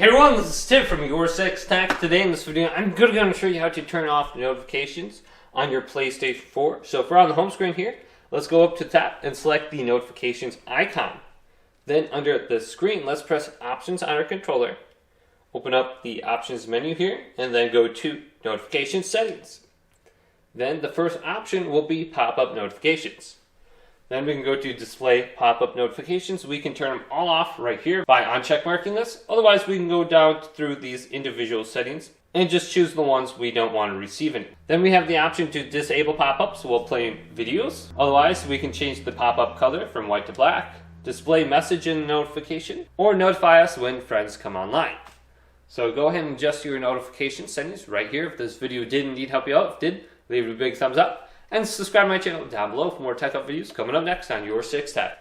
Hey everyone, this is Tim from YourSixTech. Today in this video, I'm going to show you how to turn off notifications on your PlayStation 4. So if we're on the home screen here, let's go up to tap and select the notifications icon. Then under the screen, let's press Options on our controller. Open up the Options menu here, and then go to Notification Settings. Then the first option will be Pop-up Notifications. Then we can go to Display Pop-up Notifications. We can turn them all off right here by uncheck marking this. Otherwise, we can go down through these individual settings and just choose the ones we don't want to receive any. Then we have the option to disable pop-ups while playing videos. Otherwise, we can change the pop-up color from white to black, display message and notification, or notify us when friends come online. So go ahead and adjust your notification settings right here. If this video did indeed help you out, if it did, leave it a big thumbs up. And subscribe to my channel down below for more tech up videos coming up next on YourSixTech.